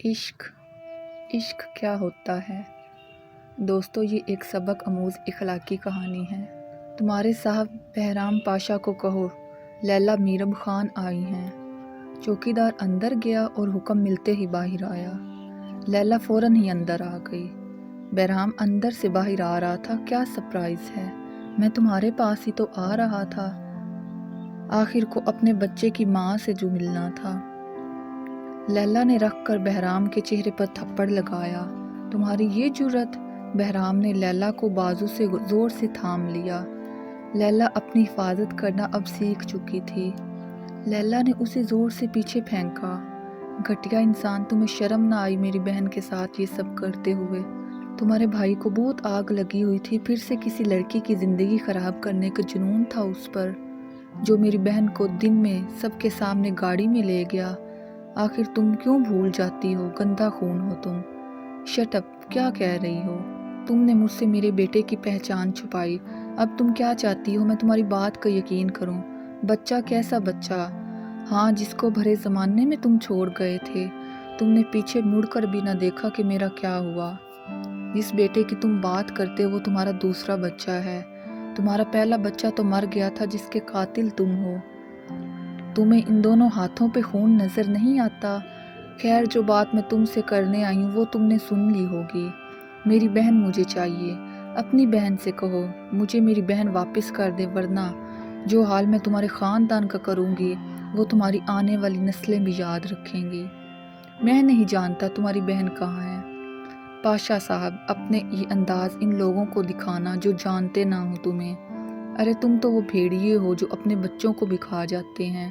عشق عشق کیا ہوتا ہے؟ دوستو، یہ ایک سبق آموز اخلاقی کہانی ہے۔ تمہارے صاحب بہرام پاشا کو کہو لیلا میرب خان آئی ہیں۔ چوکیدار اندر گیا اور حکم ملتے ہی باہر آیا۔ لیلا فوراً ہی اندر آ گئی۔ بہرام اندر سے باہر آ رہا تھا۔ کیا سرپرائز ہے، میں تمہارے پاس ہی تو آ رہا تھا، آخر کو اپنے بچے کی ماں سے جو ملنا تھا۔ لیلا نے رکھ کر بہرام کے چہرے پر تھپڑ لگایا۔ تمہاری یہ جرأت؟ بہرام نے لیلا کو بازو سے زور سے تھام لیا۔ لیلا اپنی حفاظت کرنا اب سیکھ چکی تھی۔ لیلا نے اسے زور سے پیچھے پھینکا۔ گھٹیا انسان، تمہیں شرم نہ آئی میری بہن کے ساتھ یہ سب کرتے ہوئے؟ تمہارے بھائی کو بہت آگ لگی ہوئی تھی، پھر سے کسی لڑکی کی زندگی خراب کرنے کا جنون تھا اس پر، جو میری بہن کو دن میں سب کے سامنے گاڑی میں لے گیا۔ آخر تم کیوں بھول جاتی ہو؟ گندا خون ہو تم۔ شٹ اپ، کیا کہہ رہی ہو؟ تم نے مجھ سے میرے بیٹے کی پہچان چھپائی، اب تم کیا چاہتی ہو میں تمہاری بات کا یقین کروں؟ بچہ؟ کیسا بچہ؟ ہاں، جس کو بھرے زمانے میں تم چھوڑ گئے تھے۔ تم نے پیچھے مڑ کر بھی نہ دیکھا کہ میرا کیا ہوا۔ جس بیٹے کی تم بات کرتے وہ تمہارا دوسرا بچہ ہے۔ تمہارا پہلا بچہ تو مر گیا تھا جس کے قاتل تم ہو۔ تمہیں ان دونوں ہاتھوں پہ خون نظر نہیں آتا؟ خیر، جو بات میں تم سے کرنے آئی ہوں وہ تم نے سن لی ہوگی۔ میری بہن مجھے چاہیے۔ اپنی بہن سے کہو مجھے میری بہن واپس کر دے، ورنہ جو حال میں تمہارے خاندان کا کروں گی وہ تمہاری آنے والی نسلیں بھی یاد رکھیں گی۔ میں نہیں جانتا تمہاری بہن کہاں ہے۔ پاشا صاحب، اپنے یہ انداز ان لوگوں کو دکھانا جو جانتے نہ ہو تمہیں۔ ارے تم تو وہ بھیڑیے ہو جو اپنے بچوں کو بھی کھا جاتے ہیں۔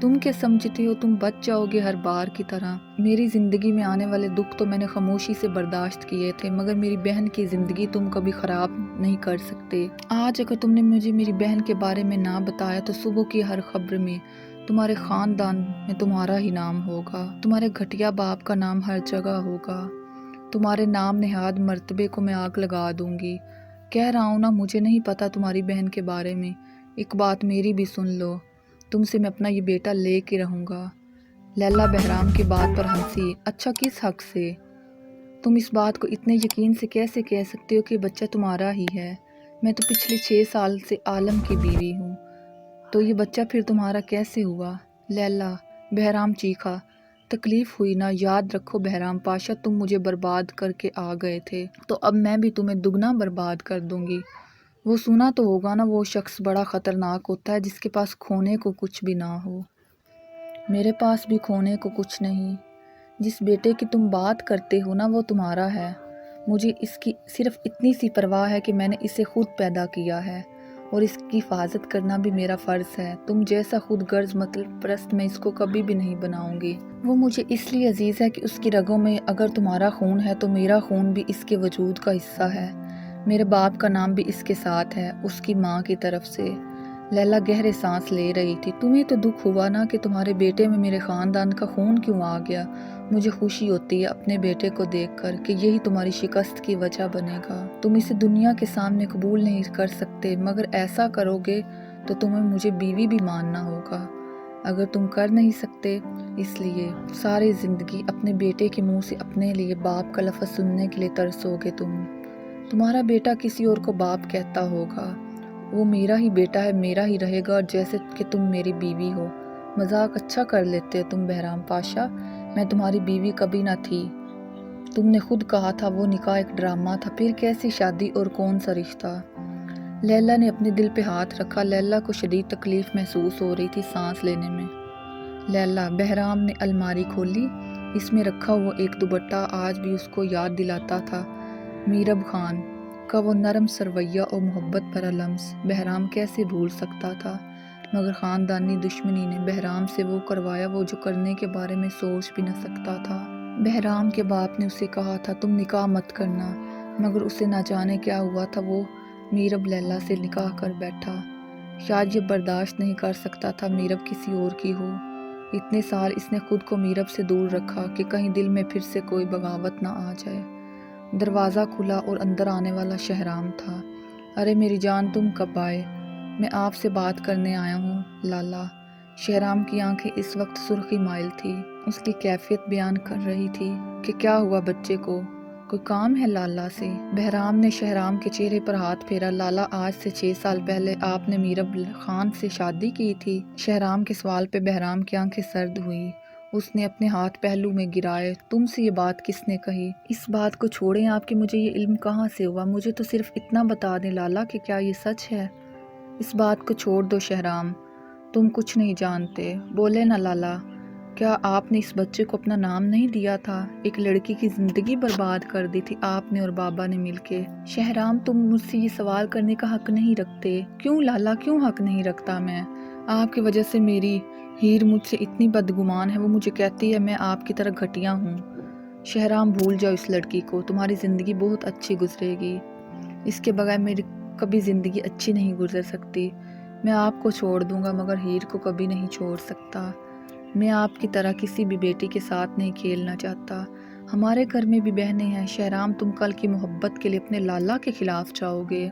تم کیا سمجھتے ہو تم بچ جاؤ گے ہر بار کی طرح؟ میری زندگی میں آنے والے دکھ تو میں نے خاموشی سے برداشت کیے تھے، مگر میری بہن کی زندگی تم کبھی خراب نہیں کر سکتے۔ آج اگر تم نے مجھے میری بہن کے بارے میں نہ بتایا تو صبح کی ہر خبر میں تمہارے خاندان میں تمہارا ہی نام ہوگا، تمہارے گھٹیا باپ کا نام ہر جگہ ہوگا۔ تمہارے نام نہاد مرتبے کو میں آگ لگا دوں گی۔ کہہ رہا ہوں نا، مجھے نہیں پتا تمہاری بہن کے بارے میں۔ ایک بات میری بھی سن لو، تم سے میں اپنا یہ بیٹا لے کے رہوں گا۔ لیلا بہرام کی بات پر ہنسی۔ اچھا، کس حق سے؟ تم اس بات کو اتنے یقین سے کیسے کہہ سکتے ہو کہ بچہ تمہارا ہی ہے؟ میں تو پچھلے 6 سال سے عالم کی بیوی ہوں، تو یہ بچہ پھر تمہارا کیسے ہوا؟ لیلا، بہرام چیخا۔ تکلیف ہوئی نا؟ یاد رکھو بہرام پاشا، تم مجھے برباد کر کے آ گئے تھے، تو اب میں بھی تمہیں دگنا برباد کر دوں گی۔ وہ سنا تو ہوگا نا، وہ شخص بڑا خطرناک ہوتا ہے جس کے پاس کھونے کو کچھ بھی نہ ہو۔ میرے پاس بھی کھونے کو کچھ نہیں۔ جس بیٹے کی تم بات کرتے ہو نا وہ تمہارا ہے۔ مجھے اس کی صرف اتنی سی پرواہ ہے کہ میں نے اسے خود پیدا کیا ہے اور اس کی حفاظت کرنا بھی میرا فرض ہے۔ تم جیسا خود غرض مطلب پرست میں اس کو کبھی بھی نہیں بناؤں گی۔ وہ مجھے اس لیے عزیز ہے کہ اس کی رگوں میں اگر تمہارا خون ہے تو میرا خون بھی اس کے وجود کا حصہ ہے۔ میرے باپ کا نام بھی اس کے ساتھ ہے، اس کی ماں کی طرف سے۔ لیلا گہرے سانس لے رہی تھی۔ تمہیں تو دکھ ہوا نا کہ تمہارے بیٹے میں میرے خاندان کا خون کیوں آ گیا؟ مجھے خوشی ہوتی ہے اپنے بیٹے کو دیکھ کر کہ یہی تمہاری شکست کی وجہ بنے گا۔ تم اسے دنیا کے سامنے قبول نہیں کر سکتے، مگر ایسا کرو گے تو تمہیں مجھے بیوی بھی ماننا ہوگا۔ اگر تم کر نہیں سکتے، اس لیے ساری زندگی اپنے بیٹے کے منہ سے اپنے لیے باپ کا لفظ سننے کے لیے ترسو گے تم۔ تمہارا بیٹا کسی اور کو باپ کہتا ہوگا، وہ میرا ہی بیٹا ہے، میرا ہی رہے گا، اور جیسے کہ تم میری بیوی ہو۔ مذاق اچھا کر لیتے ہو تم بہرام پاشا، میں تمہاری بیوی کبھی نہ تھی۔ تم نے خود کہا تھا وہ نکاح ایک ڈرامہ تھا، پھر کیسی شادی اور کون سا رشتہ؟ لیلا نے اپنے دل پہ ہاتھ رکھا۔ لیلا کو شدید تکلیف محسوس ہو رہی تھی سانس لینے میں۔ لیلا، بہرام نے الماری کھولی۔ اس میں رکھا ہوا ایک دوپٹہ آج بھی اس کو یاد دلاتا تھا میرب خان کا وہ نرم سرویہ اور محبت بھرا لمس۔ بہرام کیسے بھول سکتا تھا؟ مگر خاندانی دشمنی نے بہرام سے وہ کروایا وہ جو کرنے کے بارے میں سوچ بھی نہ سکتا تھا۔ بہرام کے باپ نے اسے کہا تھا تم نکاح مت کرنا، مگر اسے نہ جانے کیا ہوا تھا، وہ میرب لیلا سے نکاح کر بیٹھا۔ شاید یہ برداشت نہیں کر سکتا تھا میرب کسی اور کی ہو۔ اتنے سال اس نے خود کو میرب سے دور رکھا کہ کہیں دل میں پھر سے کوئی بغاوت نہ آ جائے۔ دروازہ کھلا اور اندر آنے والا شہرام تھا۔ ارے میری جان، تم کب آئے؟ میں آپ سے بات کرنے آیا ہوں لالا۔ شہرام کی آنکھیں اس وقت سرخی مائل تھی، اس کی کیفیت بیان کر رہی تھی کہ کیا ہوا بچے کو، کوئی کام ہے لالا سے؟ بہرام نے شہرام کے چہرے پر ہاتھ پھیرا۔ لالا، آج سے 6 سال پہلے آپ نے میرب خان سے شادی کی تھی؟ شہرام کے سوال پہ بہرام کی آنکھیں سرد ہوئی، اس نے اپنے ہاتھ پہلو میں گرائے۔ تم سے یہ بات کس نے کہی؟ اس بات کو چھوڑیں آپ کہ مجھے یہ علم کہاں سے ہوا، مجھے تو صرف اتنا بتا دیں لالا کہ کیا یہ سچ ہے؟ اس بات کو چھوڑ دو شہرام، تم کچھ نہیں جانتے، بولے نا لالا۔ کیا آپ نے اس بچے کو اپنا نام نہیں دیا تھا؟ ایک لڑکی کی زندگی برباد کر دی تھی آپ نے اور بابا نے مل کے۔ شہرام، تم مجھ سے یہ سوال کرنے کا حق نہیں رکھتے۔ کیوں لالا، کیوں حق نہیں رکھتا میں؟ آپ کی وجہ سے میری ہیر مجھ سے اتنی بدگمان ہے، وہ مجھے کہتی ہے میں آپ کی طرح گھٹیا ہوں۔ شہرام، بھول جاؤ اس لڑکی کو، تمہاری زندگی بہت اچھی گزرے گی، اس کے بغیر میری کبھی زندگی اچھی نہیں گزر سکتی۔ میں آپ کو چھوڑ دوں گا مگر ہیر کو کبھی نہیں چھوڑ سکتا۔ میں آپ کی طرح کسی بھی بیٹی کے ساتھ نہیں کھیلنا چاہتا۔ ہمارے گھر میں بھی بہنیں ہیں۔ شہرام، تم کل کی محبت کے لیے اپنے لالا کے خلاف جاؤ گے؟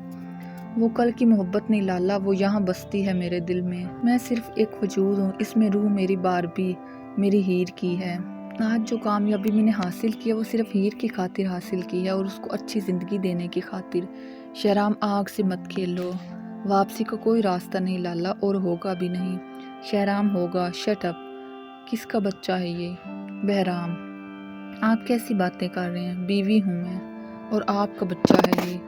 وہ کل کی محبت نہیں لالا، وہ یہاں بستی ہے میرے دل میں۔ میں صرف ایک وجود ہوں، اس میں روح میری باربی، میری ہیر کی ہے۔ آج جو کامیابی میں نے حاصل کی ہے وہ صرف ہیر کی خاطر حاصل کی ہے اور اس کو اچھی زندگی دینے کی خاطر۔ شہرام، آگ سے مت کھیلو، واپسی کا کوئی راستہ نہیں لالا، اور ہوگا بھی نہیں۔ شہرام، ہوگا، شٹ اپ، کس کا بچہ ہے یہ؟ بہرام، آپ کیسی باتیں کر رہے ہیں؟ بیوی ہوں میں، اور آپ کا بچہ ہے یہ۔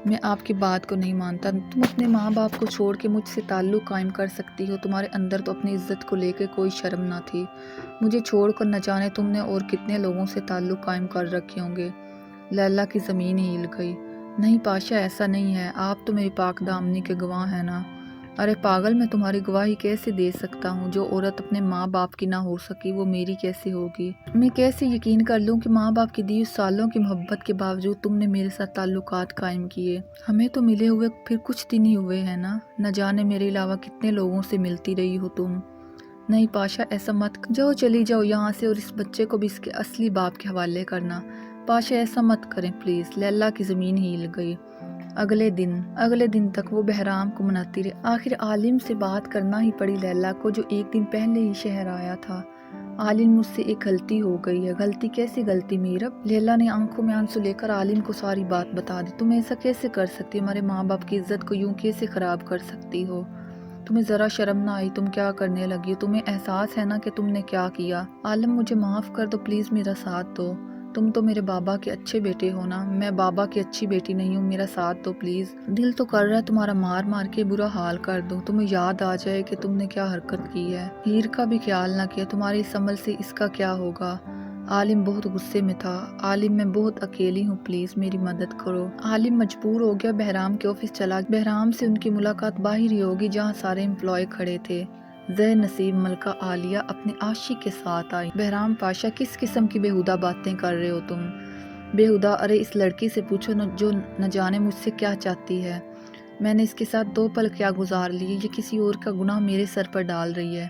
میں آپ کی بات کو نہیں مانتا۔ تم اپنے ماں باپ کو چھوڑ کے مجھ سے تعلق قائم کر سکتی ہو، تمہارے اندر تو اپنی عزت کو لے کے کوئی شرم نہ تھی۔ مجھے چھوڑ کر نہ جانے تم نے اور کتنے لوگوں سے تعلق قائم کر رکھے ہوں گے۔ لیلا کی زمین ہی ہل گئی۔ نہیں پاشا، ایسا نہیں ہے، آپ تو میری پاک دامنی کے گواہ ہیں نا۔ ارے پاگل، میں تمہاری گواہی کیسے دے سکتا ہوں؟ جو عورت اپنے ماں باپ کی نہ ہو سکی وہ میری کیسے ہوگی؟ میں کیسے یقین کر لوں کہ ماں باپ کی دی سالوں کی محبت کے باوجود تم نے میرے ساتھ تعلقات قائم کیے؟ ہمیں تو ملے ہوئے پھر کچھ دن ہی ہوئے ہیں نا، نہ جانے میرے علاوہ کتنے لوگوں سے ملتی رہی ہو تم۔ نہیں پاشا، ایسا مت جاؤ، چلی جاؤ یہاں سے، اور اس بچے کو بھی اس کے اصلی باپ کے حوالے کرنا۔ پاشا، ایسا مت کریں پلیز۔ لیلا کی زمین ہی ہل گئی۔ اگلے دن تک وہ بہرام کو مناتی رہی۔ آخر عالم سے بات کرنا ہی پڑی لیلا کو، جو ایک دن پہلے ہی شہر آیا تھا۔ عالم، مجھ سے ایک غلطی ہو گئی ہے۔ غلطی؟ کیسی غلطی میرب؟ لیلا نے آنکھوں میں آنسو لے کر عالم کو ساری بات بتا دی۔ تم ایسا کیسے کر سکتی؟ ہمارے ماں باپ کی عزت کو یوں کیسے خراب کر سکتی ہو؟ تمہیں ذرا شرم نہ آئی؟ تم کیا کرنے لگی ہو؟ تمہیں احساس ہے نا کہ تم نے کیا کیا؟ عالم، مجھے معاف کر دو پلیز، میرا ساتھ دو۔ تم تو میرے بابا کے اچھے بیٹے ہو نا، میں بابا کی اچھی بیٹی نہیں ہوں، میرا ساتھ دو پلیز۔ دل تو کر رہا ہے تمہارا مار مار کے برا حال کر دوں، تمہیں یاد آ جائے کہ تم نے کیا حرکت کی ہے۔ ہیر کا بھی خیال نہ کیا، تمہارے اس عمل سے اس کا کیا ہوگا؟ عالم بہت غصے میں تھا۔ عالم، میں بہت اکیلی ہوں، پلیز میری مدد کرو۔ عالم مجبور ہو گیا، بہرام کے آفس چلا گیا۔ بہرام سے ان کی ملاقات باہر ہی ہوگی جہاں سارے امپلائی کھڑے تھے۔ زہ نصیب ملکہ عالیہ اپنے عاشق کے ساتھ آئی۔ بہرام پاشا، کس قسم کی بےہودہ باتیں کر رہے ہو تم؟ بےہودہ؟ ارے اس لڑکی سے پوچھو جو نہ جانے مجھ سے کیا چاہتی ہے۔ میں نے اس کے ساتھ 2 پل کیا گزار لیے، یہ کسی اور کا گناہ میرے سر پر ڈال رہی ہے۔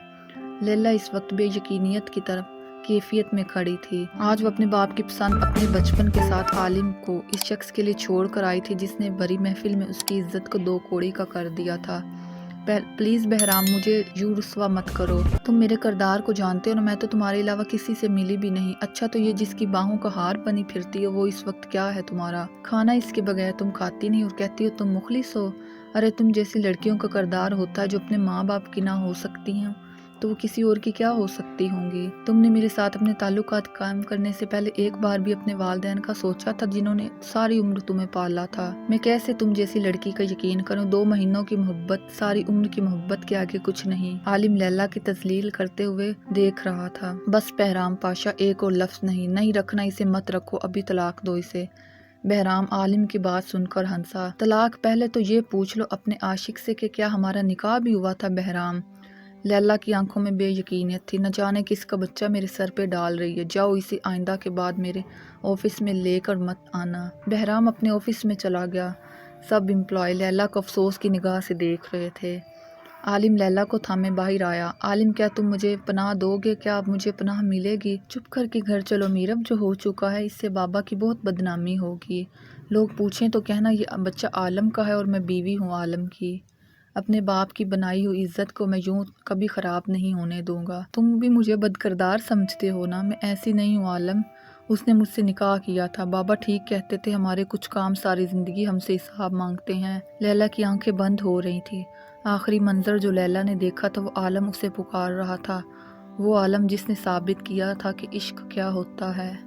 لیلا اس وقت بے یقینیت کی طرف کیفیت میں کھڑی تھی۔ آج وہ اپنے باپ کی پسند اپنے بچپن کے ساتھ عالم کو اس شخص کے لیے چھوڑ کر آئی تھی جس نے بڑی محفل میں اس کی عزت کو 2 کوڑی کا کر دیا تھا۔ پلیز بہرام، مجھے یوں رسوا مت کرو، تم میرے کردار کو جانتے ہو نا، میں تو تمہارے علاوہ کسی سے ملی بھی نہیں۔ اچھا تو یہ جس کی باہوں کا ہار بنی پھرتی ہے وہ اس وقت کیا ہے تمہارا؟ کھانا اس کے بغیر تم کھاتی نہیں اور کہتی ہو تم مخلص ہو۔ ارے تم جیسی لڑکیوں کا کردار ہوتا ہے جو اپنے ماں باپ کی نہ ہو سکتی ہیں تو وہ کسی اور کی کیا ہو سکتی ہوں گی؟ تم نے میرے ساتھ اپنے تعلقات قائم کرنے سے پہلے ایک بار بھی اپنے والدین کا سوچا تھا جنہوں نے ساری عمر تمہیں پالا تھا؟ میں کیسے تم جیسی لڑکی کا یقین کروں؟ 2 مہینوں کی محبت ساری عمر کی محبت کے آگے کچھ نہیں۔ عالم لیلا کی تذلیل کرتے ہوئے دیکھ رہا تھا۔ بس بہرام پاشا، ایک اور لفظ نہیں رکھنا، اسے مت رکھو، ابھی طلاق دو اسے۔ بہرام عالم کی بات سن کر ہنسا۔ طلاق؟ پہلے تو یہ پوچھ لو اپنے عاشق سے کہ کیا ہمارا نکاح بھی ہوا تھا؟ بہرام، لیلا کی آنکھوں میں بے یقینیت تھی۔ نہ جانے کس کا بچہ میرے سر پہ ڈال رہی ہے، جاؤ اسے آئندہ کے بعد میرے آفس میں لے کر مت آنا۔ بہرام اپنے آفس میں چلا گیا۔ سب امپلائی لیلا کو افسوس کی نگاہ سے دیکھ رہے تھے۔ عالم لیلا کو تھامے باہر آیا۔ عالم، کیا تم مجھے پناہ دو گے؟ کیا اب مجھے پناہ ملے گی؟ چپ کر کے گھر چلو میرب، جو ہو چکا ہے اس سے بابا کی بہت بدنامی ہوگی۔ لوگ پوچھیں تو کہنا یہ بچہ عالم کا ہے اور میں بیوی ہوں عالم کی۔ اپنے باپ کی بنائی ہوئی عزت کو میں یوں کبھی خراب نہیں ہونے دوں گا۔ تم بھی مجھے بدکردار سمجھتے ہو نا؟ میں ایسی نہیں ہوں عالم، اس نے مجھ سے نکاح کیا تھا۔ بابا ٹھیک کہتے تھے، ہمارے کچھ کام ساری زندگی ہم سے حساب مانگتے ہیں۔ لیلا کی آنکھیں بند ہو رہی تھیں۔ آخری منظر جو لیلا نے دیکھا تھا وہ عالم اسے پکار رہا تھا، وہ عالم جس نے ثابت کیا تھا کہ عشق کیا ہوتا ہے۔